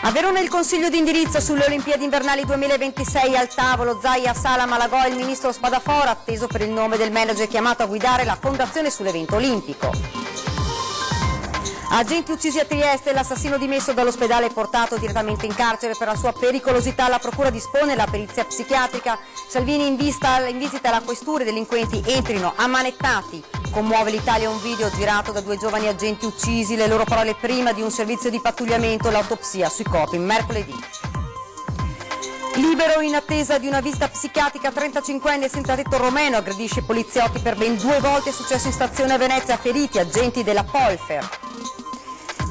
A Verona il Consiglio di indirizzo sulle Olimpiadi invernali 2026 al tavolo. Zaia, Sala, Malagò e il ministro Spadafora, atteso per il nome del manager chiamato a guidare la fondazione sull'evento olimpico. Agenti uccisi a Trieste, l'assassino dimesso dall'ospedale è portato direttamente in carcere per la sua pericolosità. La procura dispone la perizia psichiatrica. Salvini in visita alla questura, i delinquenti entrino ammanettati. Commuove l'Italia un video girato da 2 giovani agenti uccisi, le loro parole prima di un servizio di pattugliamento, l'autopsia sui corpi mercoledì. Libero in attesa di una visita psichiatrica, 35enne senza tetto romeno aggredisce poliziotti per ben 2 volte, è successo in stazione a Venezia, feriti agenti della Polfer.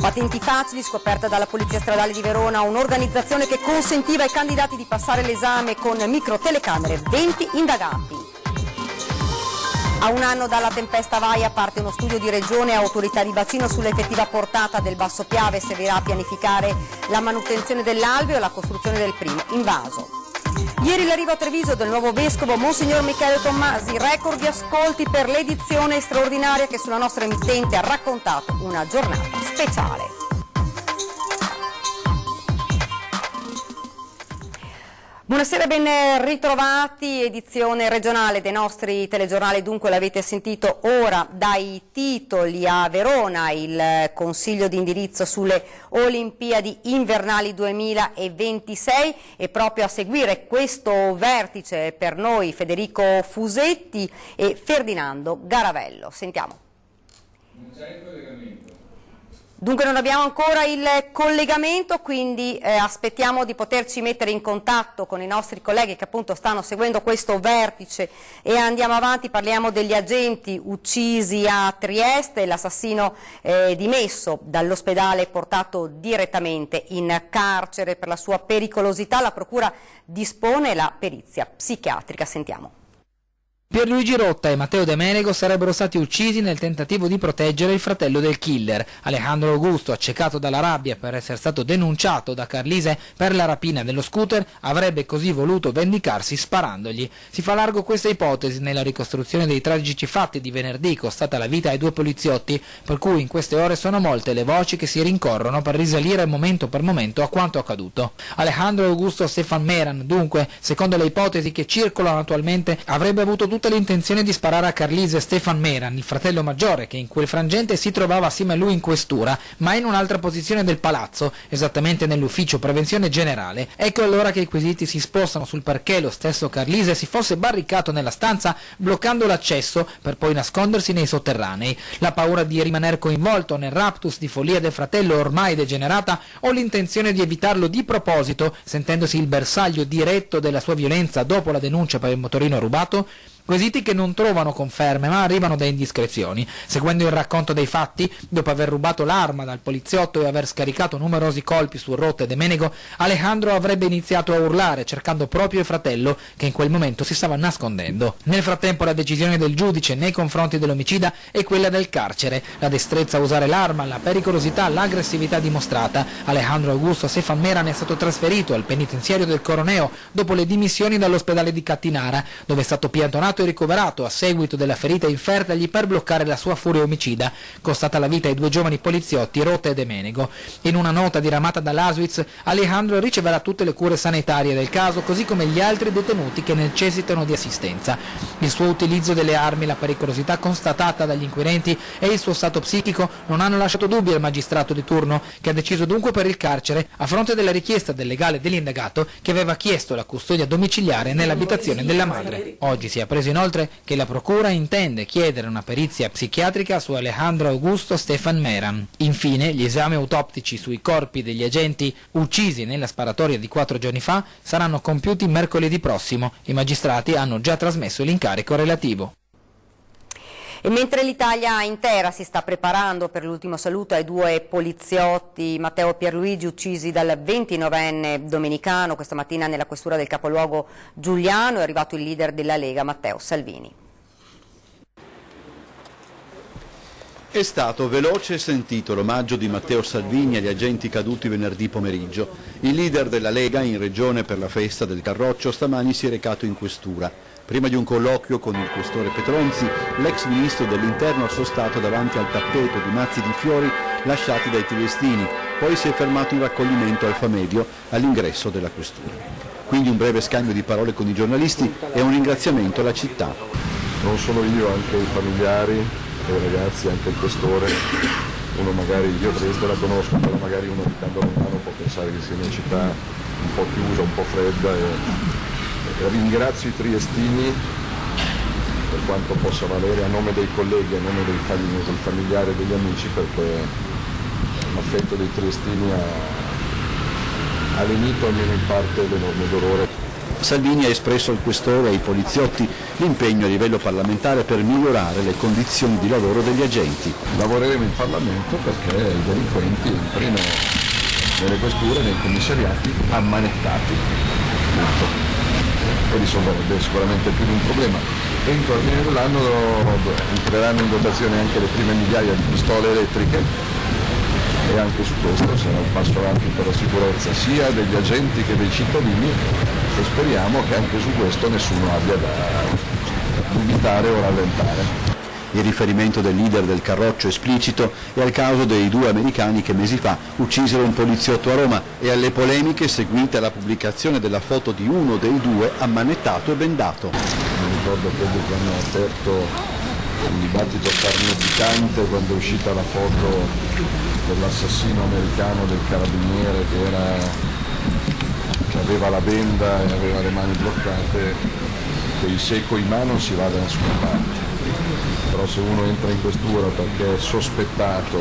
Patenti facili, scoperta dalla Polizia Stradale di Verona, un'organizzazione che consentiva ai candidati di passare l'esame con microtelecamere, 20 indagati. A un anno dalla tempesta Vaia parte uno studio di Regione e Autorità di Bacino sull'effettiva portata del Basso Piave. Servirà a pianificare la manutenzione dell'alveo e la costruzione del primo invaso. Ieri l'arrivo a Treviso del nuovo vescovo Monsignor Michele Tommasi, record di ascolti per l'edizione straordinaria che sulla nostra emittente ha raccontato una giornata speciale. Buonasera, ben ritrovati, edizione regionale dei nostri telegiornali, dunque l'avete sentito ora dai titoli. A Verona il Consiglio di indirizzo sulle Olimpiadi invernali 2026 e proprio a seguire questo vertice per noi Federico Fusetti e Ferdinando Garavello. Sentiamo. Non c'è il collegamento. Dunque non abbiamo ancora il collegamento, quindi aspettiamo di poterci mettere in contatto con i nostri colleghi che appunto stanno seguendo questo vertice e andiamo avanti. Parliamo degli agenti uccisi a Trieste, l'assassino dimesso dall'ospedale portato direttamente in carcere per la sua pericolosità. La procura dispone la perizia psichiatrica. Sentiamo. Pierluigi Rotta e Matteo De Menego sarebbero stati uccisi nel tentativo di proteggere il fratello del killer. Alejandro Augusto, accecato dalla rabbia per essere stato denunciato da Carlise per la rapina dello scooter, avrebbe così voluto vendicarsi sparandogli. Si fa largo questa ipotesi nella ricostruzione dei tragici fatti di venerdì costata la vita ai 2 poliziotti, per cui in queste ore sono molte le voci che si rincorrono per risalire momento per momento a quanto accaduto. Alejandro Augusto Stefan Meran, dunque, secondo le ipotesi che circolano attualmente, avrebbe avuto tutta l'intenzione di sparare a Carlise Stefan Meran, il fratello maggiore, che in quel frangente si trovava assieme a lui in questura, ma in un'altra posizione del palazzo, esattamente nell'ufficio prevenzione generale. Ecco allora che i quesiti si spostano sul perché lo stesso Carlise si fosse barricato nella stanza bloccando l'accesso per poi nascondersi nei sotterranei. La paura di rimanere coinvolto nel raptus di follia del fratello ormai degenerata o l'intenzione di evitarlo di proposito, sentendosi il bersaglio diretto della sua violenza dopo la denuncia per il motorino rubato? Quesiti che non trovano conferme ma arrivano da indiscrezioni. Seguendo il racconto dei fatti, dopo aver rubato l'arma dal poliziotto e aver scaricato numerosi colpi su Rotta e De Menego, Alejandro avrebbe iniziato a urlare cercando proprio il fratello che in quel momento si stava nascondendo. Nel frattempo la decisione del giudice nei confronti dell'omicida è quella del carcere. La destrezza a usare l'arma, la pericolosità, l'aggressività dimostrata. Alejandro Augusto Stefan Meran è stato trasferito al penitenziario del Coroneo dopo le dimissioni dall'ospedale di Cattinara, dove è stato piantonato e ricoverato a seguito della ferita infertagli per bloccare la sua furia omicida, costata la vita ai 2 giovani poliziotti Rotta e De Menego. In una nota diramata dall'Auschwitz, Alejandro riceverà tutte le cure sanitarie del caso, così come gli altri detenuti che necessitano di assistenza. Il suo utilizzo delle armi, la pericolosità constatata dagli inquirenti e il suo stato psichico non hanno lasciato dubbi al magistrato di turno, che ha deciso dunque per il carcere a fronte della richiesta del legale dell'indagato che aveva chiesto la custodia domiciliare nell'abitazione della madre. Oggi si è preso inoltre che la procura intende chiedere una perizia psichiatrica su Alejandro Augusto Stefan Meran. Infine, gli esami autoptici sui corpi degli agenti uccisi nella sparatoria di 4 giorni fa saranno compiuti mercoledì prossimo. I magistrati hanno già trasmesso l'incarico relativo. E mentre l'Italia intera si sta preparando per l'ultimo saluto ai 2 poliziotti Matteo e Pierluigi uccisi dal 29enne domenicano, questa mattina nella questura del capoluogo Giuliano è arrivato il leader della Lega Matteo Salvini. È stato veloce e sentito l'omaggio di Matteo Salvini agli agenti caduti venerdì pomeriggio. Il leader della Lega in regione per la festa del Carroccio stamani si è recato in questura. Prima di un colloquio con il questore Petronzi, l'ex ministro dell'Interno ha sostato davanti al tappeto di mazzi di fiori lasciati dai triestini, poi si è fermato in raccoglimento al Famedio all'ingresso della questura. Quindi un breve scambio di parole con i giornalisti e un ringraziamento alla città. Non solo io, anche i familiari, i ragazzi, anche il questore. Uno magari, io Dresda la conosco, però magari uno abitando lontano può pensare che sia una città un po' chiusa, un po' fredda. E ringrazio i triestini per quanto possa valere a nome dei colleghi, a nome dei familiari e degli amici, perché l'affetto dei triestini ha lenito almeno in parte l'enorme dolore. Salvini ha espresso al questore e ai poliziotti l'impegno a livello parlamentare per migliorare le condizioni di lavoro degli agenti. Lavoreremo in Parlamento perché i delinquenti entrino nelle questure, nei commissariati, ammanettati. E risolverebbe sicuramente più di un problema. Entro la fine dell'anno entreranno in dotazione anche le prime migliaia di pistole elettriche e anche su questo sarà un passo avanti per la sicurezza sia degli agenti che dei cittadini e speriamo che anche su questo nessuno abbia da limitare o rallentare. Il riferimento del leader del Carroccio esplicito è al caso dei due americani che mesi fa uccisero un poliziotto a Roma e alle polemiche seguite alla pubblicazione della foto di uno dei due ammanettato e bendato. Mi ricordo quelli che hanno aperto un dibattito carneficante quando è uscita la foto dell'assassino americano del carabiniere che aveva la benda e aveva le mani bloccate, che se coi mano non si va da nessuna parte. Però se uno entra in questura perché è sospettato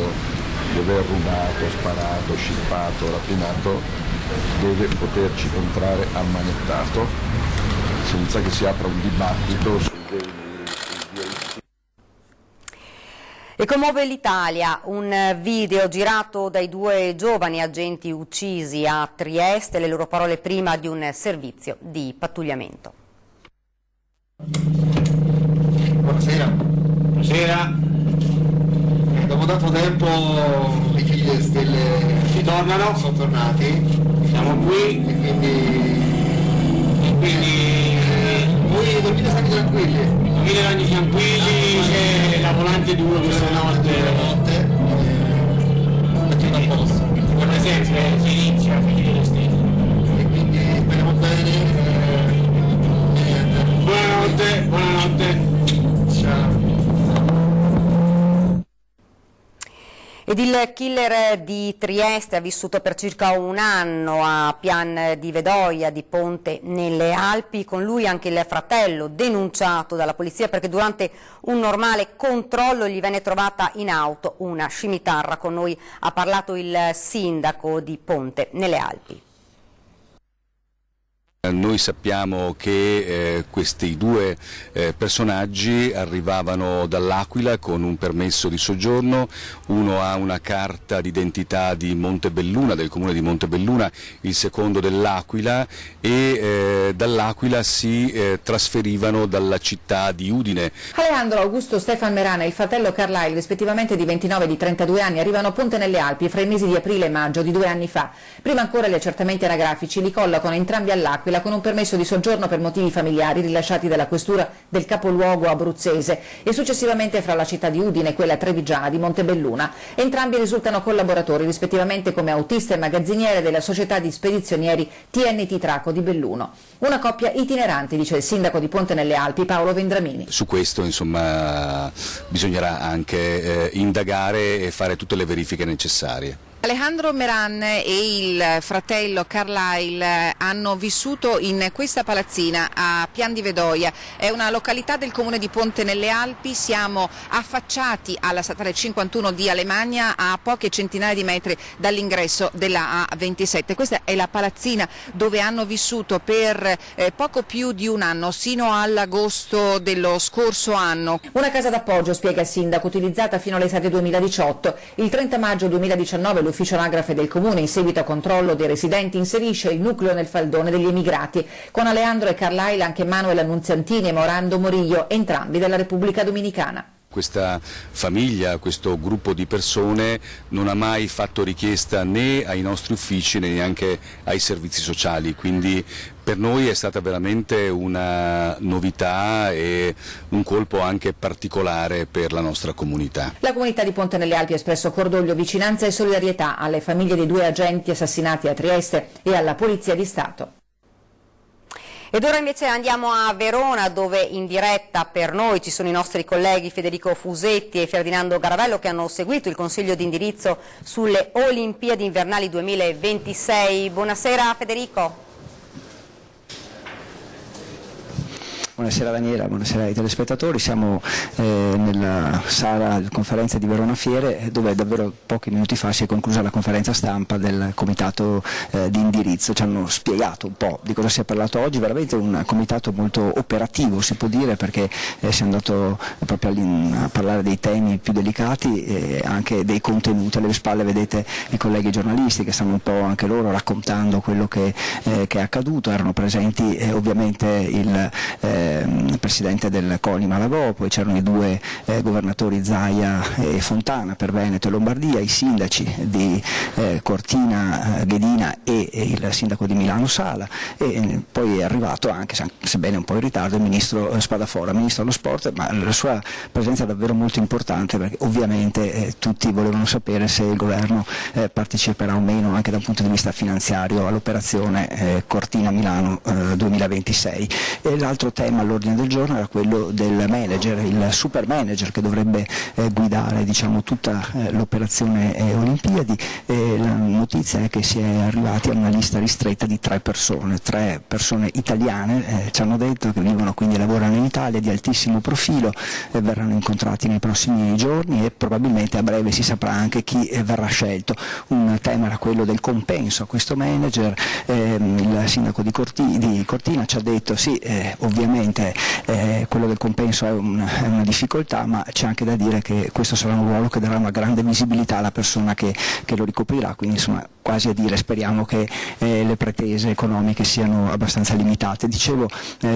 di aver rubato, sparato, scippato, rapinato, deve poterci entrare ammanettato senza che si apra un dibattito sui diritti. E commuove l'Italia un video girato dai due giovani agenti uccisi a Trieste, le loro parole prima di un servizio di pattugliamento. Buonasera. Buonasera. Dopo tanto tempo i figli delle stelle sono tornati. Siamo qui e quindi voi dormite sempre tranquilli. C'è la volante 2 questa notte. Come sempre si inizia a finire le stelle. E quindi speriamo bene. Buonanotte. Ciao. Ed il killer di Trieste ha vissuto per circa un anno a Pian di Vedoia di Ponte nelle Alpi, con lui anche il fratello denunciato dalla polizia perché durante un normale controllo gli venne trovata in auto una scimitarra. Con noi ha parlato il sindaco di Ponte nelle Alpi. Noi sappiamo che questi due personaggi arrivavano dall'Aquila con un permesso di soggiorno, uno ha una carta d'identità di Montebelluna, del comune di Montebelluna, il secondo dell'Aquila e dall'Aquila si trasferivano dalla città di Udine. Alejandro Augusto Stefan Merana e il fratello Carlyle, rispettivamente di 29 e di 32 anni, arrivano a Ponte nelle Alpi fra i mesi di aprile e maggio di 2 anni fa. Prima ancora gli accertamenti anagrafici li collocano entrambi all'Aquila con un permesso di soggiorno per motivi familiari rilasciati dalla questura del capoluogo abruzzese e successivamente fra la città di Udine e quella trevigiana di Montebelluna. Entrambi risultano collaboratori rispettivamente come autista e magazziniere della società di spedizionieri TNT Traco di Belluno. Una coppia itinerante, dice il sindaco di Ponte nelle Alpi Paolo Vendramini. Su questo insomma bisognerà anche indagare e fare tutte le verifiche necessarie. Alejandro Meran e il fratello Carlyle hanno vissuto in questa palazzina a Pian di Vedoia, è una località del comune di Ponte nelle Alpi, siamo affacciati alla statale 51 di Alemagna a poche centinaia di metri dall'ingresso della A27. Questa è la palazzina dove hanno vissuto per poco più di un anno, sino all'agosto dello scorso anno. Una casa d'appoggio, spiega il sindaco, utilizzata fino all'estate 2018. Il 30 maggio 2019 l'ufficio anagrafe del comune, in seguito a controllo dei residenti, inserisce il nucleo nel faldone degli emigrati, con Alejandro e Carlyle anche Manuel Annunziantini e Morando Morillo, entrambi della Repubblica Dominicana. Questa famiglia, questo gruppo di persone non ha mai fatto richiesta né ai nostri uffici né neanche ai servizi sociali, quindi Per noi è stata veramente una novità e un colpo anche particolare per la nostra comunità. La comunità di Ponte nelle Alpi ha espresso cordoglio, vicinanza e solidarietà alle famiglie dei 2 agenti assassinati a Trieste e alla Polizia di Stato. Ed ora invece andiamo a Verona, dove in diretta per noi ci sono i nostri colleghi Federico Fusetti e Ferdinando Garavello, che hanno seguito il consiglio di indirizzo sulle Olimpiadi invernali 2026. Buonasera Federico. Buonasera Daniela, buonasera ai telespettatori. Siamo nella sala di conferenze di Verona Fiere, dove davvero pochi minuti fa si è conclusa la conferenza stampa del comitato di indirizzo. Ci hanno spiegato un po' di cosa si è parlato oggi, veramente un comitato molto operativo si può dire, perché si è andato proprio a parlare dei temi più delicati e anche dei contenuti. Alle spalle vedete i colleghi giornalisti che stanno un po' anche loro raccontando quello che è accaduto. Erano presenti ovviamente il presidente del CONI Malagò, poi c'erano i 2 governatori Zaia e Fontana per Veneto e Lombardia, i sindaci di Cortina Ghedina e il sindaco di Milano Sala, e poi è arrivato anche, sebbene un po' in ritardo, il ministro Spadafora, ministro dello sport, ma la sua presenza è davvero molto importante, perché ovviamente tutti volevano sapere se il governo parteciperà o meno anche da un punto di vista finanziario all'operazione Cortina Milano 2026. E l'altro tema all'ordine del giorno era quello del manager, il super manager che dovrebbe guidare, diciamo, tutta l'operazione Olimpiadi. La notizia è che si è arrivati a una lista ristretta di 3 persone italiane, ci hanno detto, che vivono quindi e lavorano in Italia, di altissimo profilo, verranno incontrati nei prossimi giorni e probabilmente a breve si saprà anche chi verrà scelto. Un tema era quello del compenso a questo manager. Il sindaco di Cortina ci ha detto sì, ovviamente quello del compenso è una difficoltà, ma c'è anche da dire che questo sarà un ruolo che darà una grande visibilità alla persona che lo ricoprirà, quindi insomma quasi a dire speriamo che le pretese economiche siano abbastanza limitate. Dicevo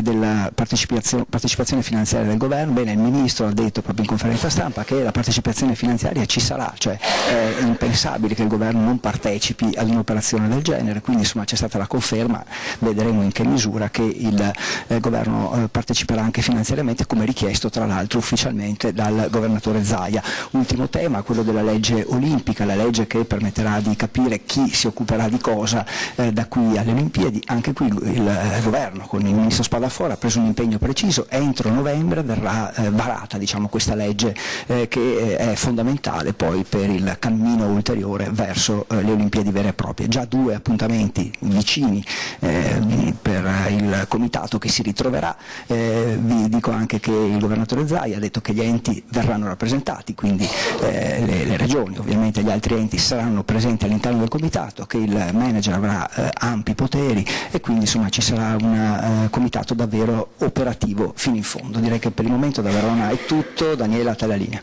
della partecipazione finanziaria del governo. Bene, il ministro ha detto proprio in conferenza stampa che la partecipazione finanziaria ci sarà, cioè è impensabile che il governo non partecipi ad un'operazione del genere, quindi insomma c'è stata la conferma, vedremo in che misura che il governo parteciperà anche finanziariamente, come richiesto tra l'altro ufficialmente dal governatore Zaia. Ultimo tema, quello della legge olimpica, la legge che permetterà di capire chi si occuperà di cosa da qui alle Olimpiadi. Anche qui il governo con il ministro Spadafora ha preso un impegno preciso: entro novembre verrà varata, diciamo, questa legge che è fondamentale poi per il cammino ulteriore verso le Olimpiadi vere e proprie. Già 2 appuntamenti vicini per il comitato che si ritroverà. Vi dico anche che il governatore Zaia ha detto che gli enti verranno rappresentati, quindi le regioni, ovviamente gli altri enti saranno presenti all'interno del comitato, che il manager avrà ampi poteri e quindi insomma ci sarà un comitato davvero operativo fino in fondo. Direi che per il momento da Verona è tutto. Daniela, a te la linea.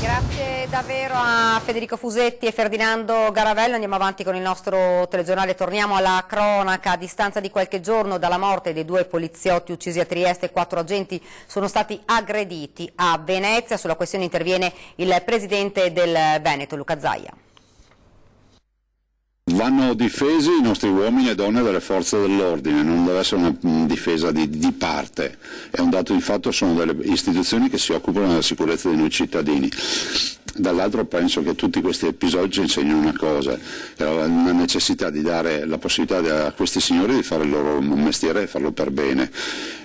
Grazie davvero a Federico Fusetti e Ferdinando Garavello. Andiamo avanti con il nostro telegiornale, torniamo alla cronaca. A distanza di qualche giorno dalla morte dei 2 poliziotti uccisi a Trieste, 4 agenti sono stati aggrediti a Venezia. Sulla questione interviene il presidente del Veneto, Luca Zaia. Vanno difesi i nostri uomini e donne delle forze dell'ordine, non deve essere una difesa di parte, è un dato di fatto, sono delle istituzioni che si occupano della sicurezza dei noi cittadini. Dall'altro penso che tutti questi episodi ci insegnano una cosa, la necessità di dare la possibilità a questi signori di fare il loro mestiere e farlo per bene,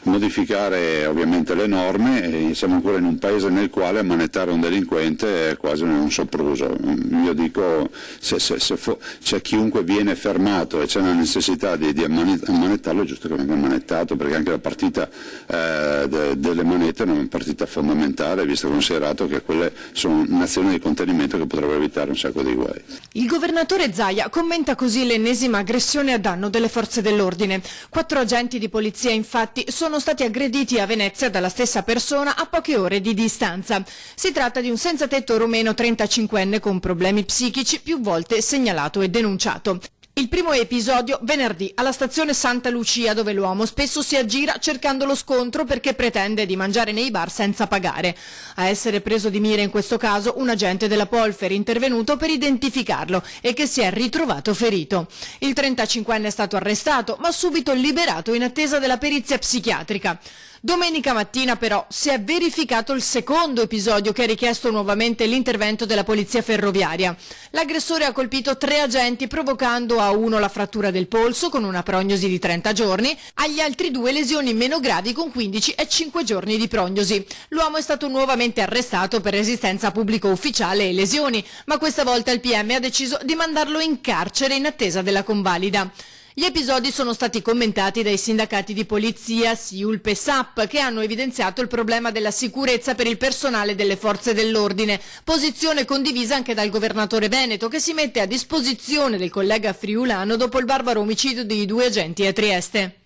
modificare ovviamente le norme, e siamo ancora in un paese nel quale ammanettare un delinquente è quasi un sopruso. Io dico, se c'è chiunque viene fermato e c'è una necessità di ammanettarlo, è giusto che venga ammanettato, perché anche la partita delle manette è una partita fondamentale, visto e considerato che quelle sono un'azione di contenimento che potrebbe evitare un sacco di guai. Il governatore Zaia commenta così l'ennesima aggressione a danno delle forze dell'ordine. 4 agenti di polizia infatti sono stati aggrediti a Venezia dalla stessa persona a poche ore di distanza. Si tratta di un senzatetto rumeno 35enne con problemi psichici più volte segnalato e denunciato. Il primo episodio venerdì alla stazione Santa Lucia, dove l'uomo spesso si aggira cercando lo scontro perché pretende di mangiare nei bar senza pagare. A essere preso di mira in questo caso un agente della Polfer intervenuto per identificarlo e che si è ritrovato ferito. Il 35enne è stato arrestato ma subito liberato in attesa della perizia psichiatrica. Domenica mattina però si è verificato il secondo episodio che ha richiesto nuovamente l'intervento della polizia ferroviaria. L'aggressore ha colpito 3 agenti provocando a uno la frattura del polso con una prognosi di 30 giorni, agli altri 2 lesioni meno gravi con 15 e 5 giorni di prognosi. L'uomo è stato nuovamente arrestato per resistenza a pubblico ufficiale e lesioni, ma questa volta il PM ha deciso di mandarlo in carcere in attesa della convalida. Gli episodi sono stati commentati dai sindacati di polizia, SIULP e SAP, che hanno evidenziato il problema della sicurezza per il personale delle forze dell'ordine, posizione condivisa anche dal governatore veneto, che si mette a disposizione del collega friulano dopo il barbaro omicidio di 2 agenti a Trieste.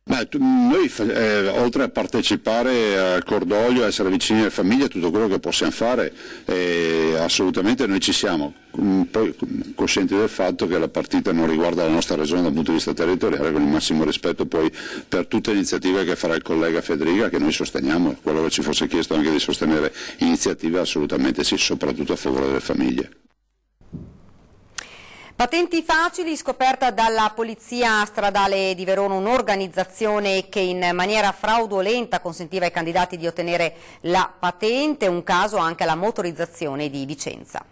Noi oltre a partecipare al cordoglio, a essere vicini alle famiglie, tutto quello che possiamo fare, assolutamente noi ci siamo, poi coscienti del fatto che la partita non riguarda la nostra regione dal punto di vista territoriale, con il massimo rispetto poi per tutte le iniziative che farà il collega Federica, che noi sosteniamo, quello che ci fosse chiesto anche di sostenere iniziative, assolutamente sì, soprattutto a favore delle famiglie. Patenti facili, scoperta dalla Polizia Stradale di Verona un'organizzazione che in maniera fraudolenta consentiva ai candidati di ottenere la patente, un caso anche alla motorizzazione di Vicenza.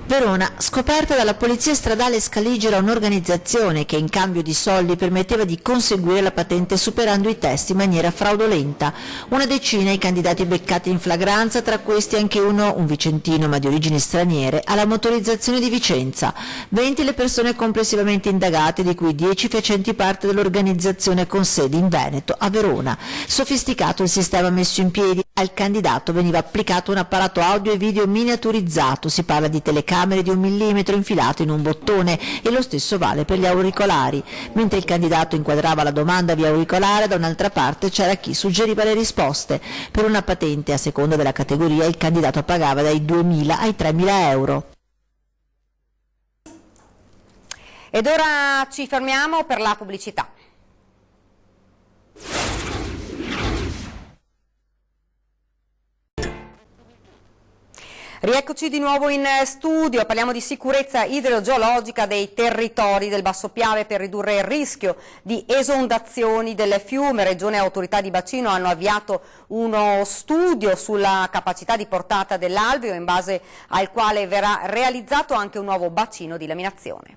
Verona, scoperta dalla Polizia Stradale Scaligera un'organizzazione che in cambio di soldi permetteva di conseguire la patente superando i test in maniera fraudolenta. Una decina i candidati beccati in flagranza, tra questi anche uno, un vicentino ma di origini straniere, alla motorizzazione di Vicenza. 20 le persone complessivamente indagate, di cui 10 facenti parte dell'organizzazione con sede in Veneto, a Verona. Sofisticato il sistema messo in piedi, al candidato veniva applicato un apparato audio e video miniaturizzato, si parla di telecamere di 1 millimetro infilato in un bottone, e lo stesso vale per gli auricolari. Mentre il candidato inquadrava la domanda via auricolare, da un'altra parte c'era chi suggeriva le risposte. Per una patente, a seconda della categoria, il candidato pagava dai 2.000 ai 3.000 euro. Ed ora ci fermiamo per la pubblicità. Rieccoci di nuovo in studio, parliamo di sicurezza idrogeologica dei territori del Basso Piave per ridurre il rischio di esondazioni del fiume. Regione e autorità di bacino hanno avviato uno studio sulla capacità di portata dell'alveo, in base al quale verrà realizzato anche un nuovo bacino di laminazione.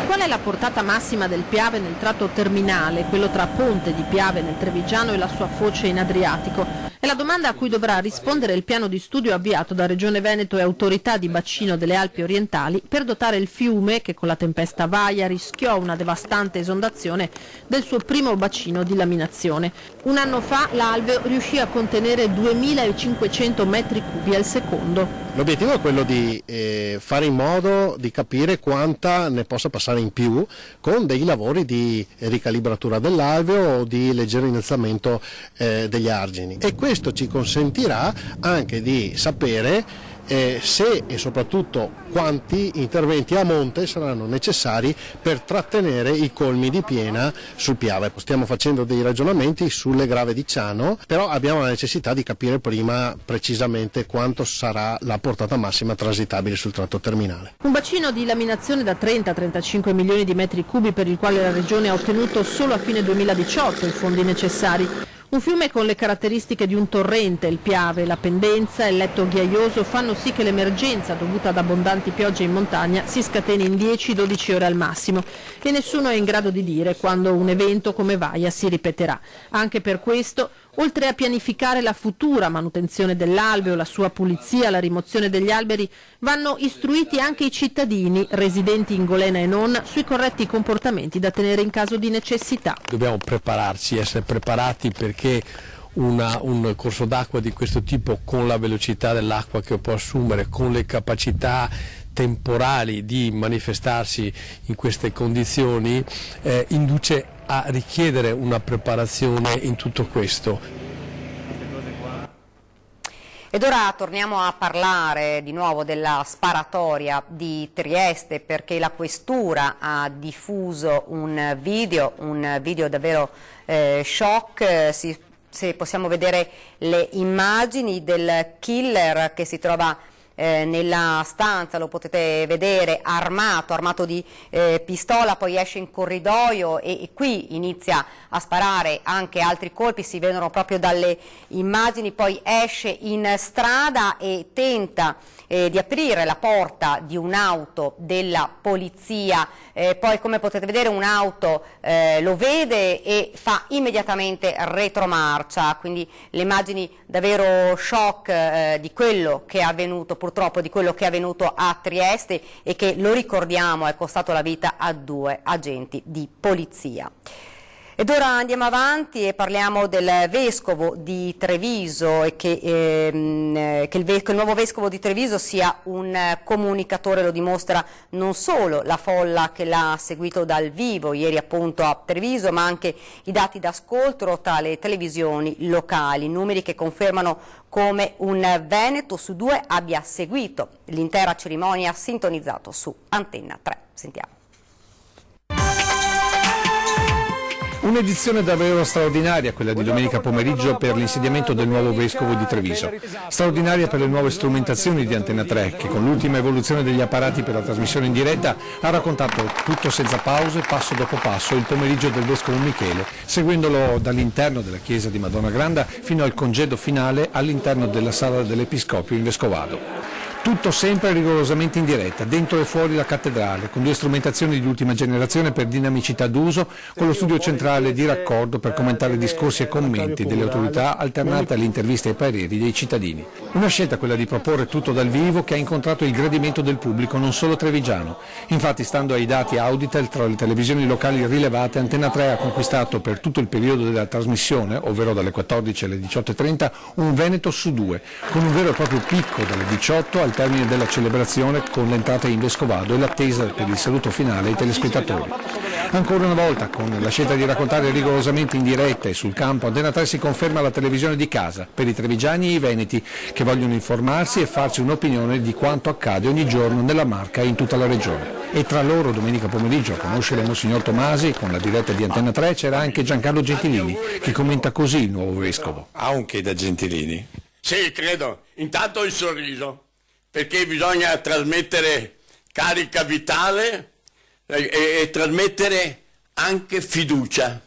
Qual è la portata massima del Piave nel tratto terminale, quello tra Ponte di Piave nel Trevigiano e la sua foce in Adriatico? È la domanda a cui dovrà rispondere il piano di studio avviato da Regione Veneto e autorità di bacino delle Alpi orientali per dotare il fiume, che con la tempesta Vaia rischiò una devastante esondazione, del suo primo bacino di laminazione. Un anno fa l'alveo riuscì a contenere 2.500 metri cubi al secondo. L'obiettivo è quello di fare in modo di capire quanta ne possa passare in più con dei lavori di ricalibratura dell'alveo o di leggero innalzamento degli argini, e questo ci consentirà anche di sapere se e soprattutto quanti interventi a monte saranno necessari per trattenere i colmi di piena sul Piave. Stiamo facendo dei ragionamenti sulle grave di Ciano, però abbiamo la necessità di capire prima precisamente quanto sarà la portata massima transitabile sul tratto terminale. Un bacino di laminazione da 30-35 milioni di metri cubi per il quale la Regione ha ottenuto solo a fine 2018 i fondi necessari. Un fiume con le caratteristiche di un torrente, il Piave, la pendenza e il letto ghiaioso fanno sì che l'emergenza dovuta ad abbondanti piogge in montagna si scateni in 10-12 ore al massimo, e nessuno è in grado di dire quando un evento come Vaia si ripeterà. Anche per questo, oltre a pianificare la futura manutenzione dell'alveo, la sua pulizia, la rimozione degli alberi, vanno istruiti anche i cittadini, residenti in Golena e non, sui corretti comportamenti da tenere in caso di necessità. Dobbiamo prepararci, essere preparati, perché un corso d'acqua di questo tipo, con la velocità dell'acqua che può assumere, con le capacità temporali di manifestarsi in queste condizioni, induce a richiedere una preparazione in tutto questo. Ed ora torniamo a parlare di nuovo della sparatoria di Trieste, perché la questura ha diffuso un video davvero shock. Se possiamo vedere le immagini del killer che si trova nella stanza, lo potete vedere armato di pistola, poi esce in corridoio e qui inizia a sparare anche altri colpi, si vedono proprio dalle immagini, poi esce in strada e tenta di aprire la porta di un'auto della polizia, poi come potete vedere un'auto lo vede e fa immediatamente retromarcia, quindi le immagini davvero shock di quello che è avvenuto, purtroppo di quello che è avvenuto a Trieste e che, lo ricordiamo, è costato la vita a 2 agenti di polizia. Ed ora andiamo avanti e parliamo del vescovo di Treviso e che il nuovo vescovo di Treviso sia un comunicatore, lo dimostra non solo la folla che l'ha seguito dal vivo ieri appunto a Treviso, ma anche i dati d'ascolto tra le televisioni locali, numeri che confermano come un veneto su 2 abbia seguito l'intera cerimonia sintonizzato su Antenna 3. Sentiamo. Un'edizione davvero straordinaria quella di domenica pomeriggio per l'insediamento del nuovo vescovo di Treviso. Straordinaria per le nuove strumentazioni di Antenna 3 che con l'ultima evoluzione degli apparati per la trasmissione in diretta ha raccontato tutto senza pause, passo dopo passo, il pomeriggio del vescovo Michele, seguendolo dall'interno della chiesa di Madonna Granda fino al congedo finale all'interno della sala dell'Episcopio in Vescovado. Tutto sempre rigorosamente in diretta, dentro e fuori la cattedrale, con 2 strumentazioni di ultima generazione per dinamicità d'uso, con lo studio centrale di raccordo per commentare discorsi e commenti delle autorità alternate alle interviste e ai pareri dei cittadini. Una scelta quella di proporre tutto dal vivo che ha incontrato il gradimento del pubblico non solo trevigiano. Infatti, stando ai dati Auditel, tra le televisioni locali rilevate, Antenna 3 ha conquistato per tutto il periodo della trasmissione, ovvero dalle 14 alle 18:30, un veneto su 2, con un vero e proprio picco dalle 18 al termine della celebrazione con l'entrata in Vescovado e l'attesa per il saluto finale ai telespettatori. Ancora una volta, con la scelta di raccontare rigorosamente in diretta e sul campo, Antenna 3 si conferma la televisione di casa, per i trevigiani e i veneti, che vogliono informarsi e farsi un'opinione di quanto accade ogni giorno nella Marca e in tutta la regione. E tra loro, domenica pomeriggio, a conoscere Monsignor Tomasi, con la diretta di Antenna 3, c'era anche Giancarlo Gentilini, che commenta così il nuovo vescovo. Anche da Gentilini? Sì, credo. Intanto il sorriso, perché bisogna trasmettere carica vitale e trasmettere anche fiducia.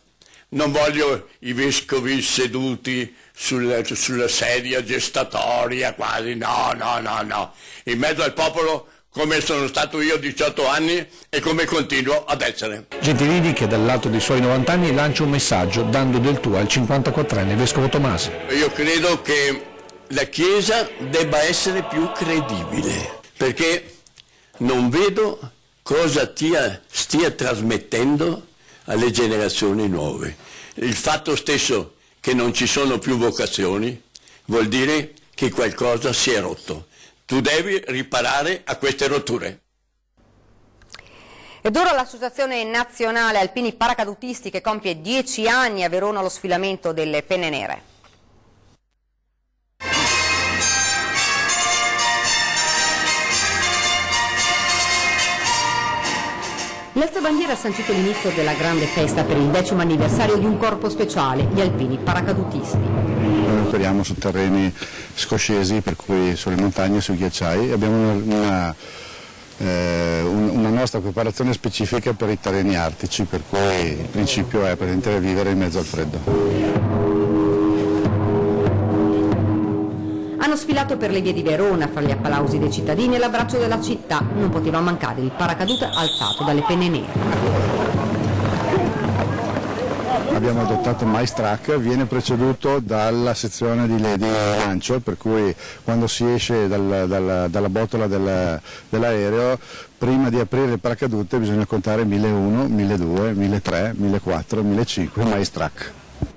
Non voglio i vescovi seduti sulla sedia gestatoria quasi, no. In mezzo al popolo, come sono stato io 18 anni e come continuo ad essere. Gentilini, che dall'alto dei suoi 90 anni lancia un messaggio dando del tuo al 54enne vescovo Tomasi. Io credo che la Chiesa debba essere più credibile, perché non vedo cosa stia trasmettendo alle generazioni nuove. Il fatto stesso che non ci sono più vocazioni vuol dire che qualcosa si è rotto. Tu devi riparare a queste rotture. Ed ora l'Associazione Nazionale Alpini Paracadutisti, che compie 10 anni a Verona lo sfilamento delle penne nere. L'alzabandiera ha sancito l'inizio della grande festa per il 10° anniversario di un corpo speciale, gli alpini paracadutisti. Noi operiamo su terreni scoscesi, per cui sulle montagne e sui ghiacciai. Abbiamo una nostra preparazione specifica per i terreni artici, per cui il principio è praticamente vivere in mezzo al freddo. Hanno sfilato per le vie di Verona fra gli applausi dei cittadini e l'abbraccio della città. Non poteva mancare il paracadute alzato dalle penne nere. Abbiamo adottato Mice Track, viene preceduto dalla sezione di lancio, per cui quando si esce dalla botola dell'aereo, prima di aprire il paracadute bisogna contare 1001, 1200, 1300, 1400, 1500, Mice Track.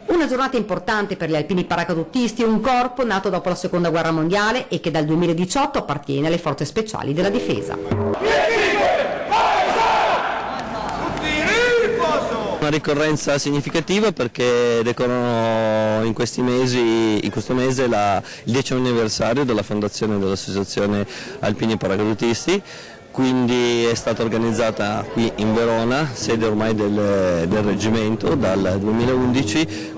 Una giornata importante per gli alpini paracadutisti, un corpo nato dopo la Seconda Guerra Mondiale e che dal 2018 appartiene alle forze speciali della difesa. una ricorrenza significativa perché decorrono in questo mese il 10° anniversario della fondazione dell'Associazione Alpini Paracadutisti, quindi è stata organizzata qui in Verona, sede ormai del reggimento dal 2011.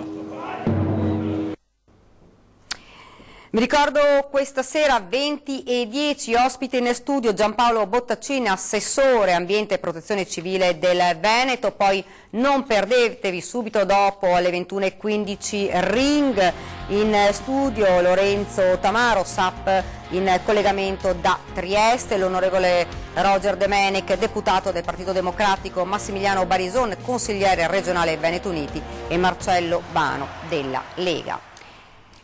Vi ricordo questa sera 20:10, ospite in studio Giampaolo Bottaccini, assessore ambiente e protezione civile del Veneto. Poi non perdetevi subito dopo alle 21:15 Ring, in studio Lorenzo Tamaro, SAP in collegamento da Trieste, l'onorevole Roger De Menec, deputato del Partito Democratico, Massimiliano Barison, consigliere regionale Veneto Uniti, e Marcello Bano della Lega.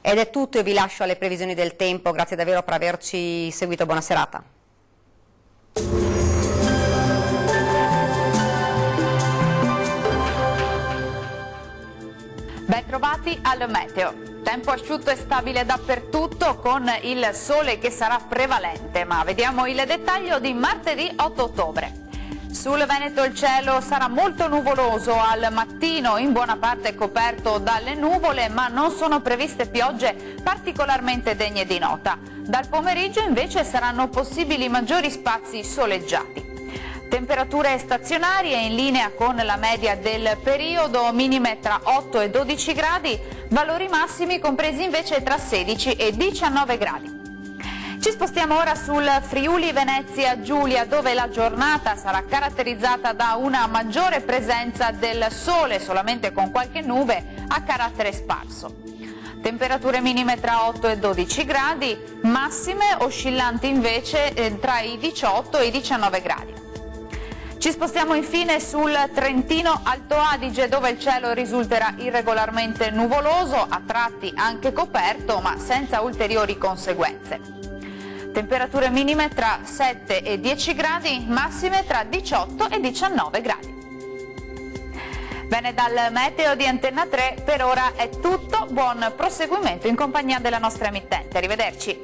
Ed è tutto, io vi lascio alle previsioni del tempo, grazie davvero per averci seguito, buona serata. Bentrovati al meteo. Tempo asciutto e stabile dappertutto con il sole che sarà prevalente, ma vediamo il dettaglio di martedì 8 ottobre. Sul Veneto il cielo sarà molto nuvoloso al mattino, in buona parte coperto dalle nuvole, ma non sono previste piogge particolarmente degne di nota. Dal pomeriggio invece saranno possibili maggiori spazi soleggiati. Temperature stazionarie in linea con la media del periodo, minime tra 8 e 12 gradi, valori massimi compresi invece tra 16 e 19 gradi. Ci spostiamo ora sul Friuli Venezia Giulia, dove la giornata sarà caratterizzata da una maggiore presenza del sole, solamente con qualche nube a carattere sparso. Temperature minime tra 8 e 12 gradi, massime oscillanti invece tra i 18 e i 19 gradi. Ci spostiamo infine sul Trentino Alto Adige, dove il cielo risulterà irregolarmente nuvoloso, a tratti anche coperto, ma senza ulteriori conseguenze. Temperature minime tra 7 e 10 gradi, massime tra 18 e 19 gradi. Bene, dal meteo di Antenna 3 per ora è tutto, buon proseguimento in compagnia della nostra emittente. Arrivederci.